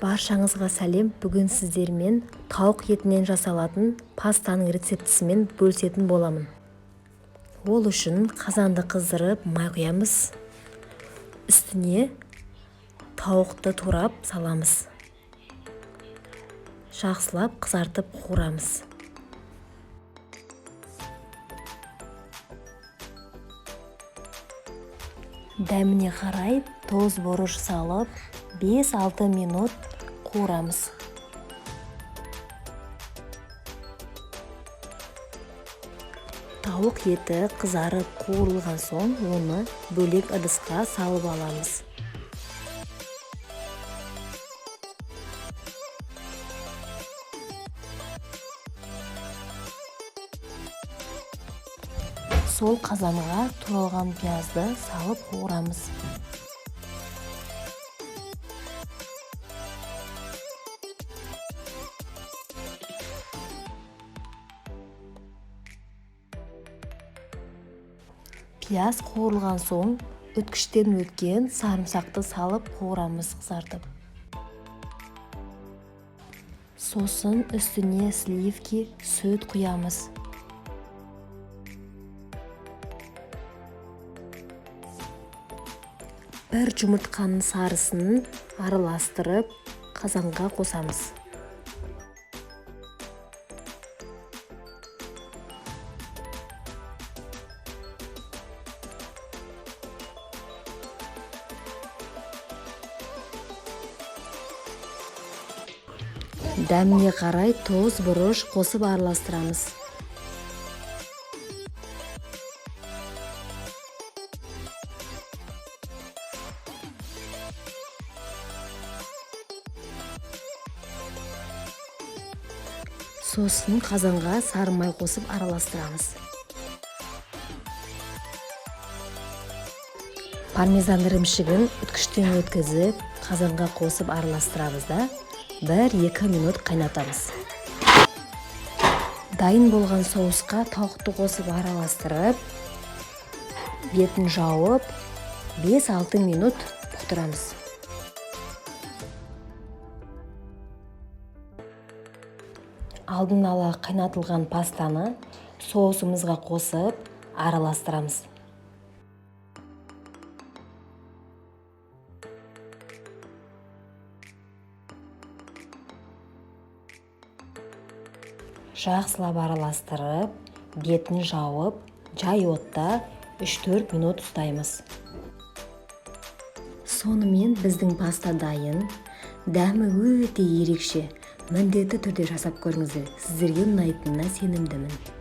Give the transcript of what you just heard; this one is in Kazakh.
Баршаңызға сәлем. Бүгін сіздермен тауық етінен жасалатын пастаның рецептісімен бөлісетін боламын. Ол үшін қазанды қыздырып май құямыз. Үстіне тауықты турап саламыз. Жақсылап қызартып қуырамыз. Дәміне қарай тоз бұрыш салып 5-6 минут қуырамыз. Тауық еті қызарып қуырылған соң, оны бөлек ыдысқа салып аламыз. Сол қазанға туралған пиязды салып қуырамыз. Пияз қуырылған соң, үткіштен өткен сарымсақты салып қуырамыз қызартып. Сосын үстіне сливки, сүт құямыз. Бір жұмыртқаның сарысын араластырып, қазанға қосамыз. Дәміне қарай тоз бұрыш қосып араластырамыз. Сосын қазанға сары май қосып араластырамыз. Пармезан ірімшігін үткіштен өткізіп, қазанға қосып араластырамыз да 1-2 минут қайнатамыз. Дайын болған соусқа тауықты қосып араластырып, бетін жауып 5-6 минут бұқтырамыз. Алдын ала қайнатылған пастаны соусымызға қосып араластырамыз. Жақсылап араластырып, бетін жауып, жай отта 3-4 минут ұстаймыз. Сонымен біздің паста дайын. Дәмі өте ерекше. Міндетті түрде жасап көріңіздер. Сіздерге ұнайтынына сенімдімін.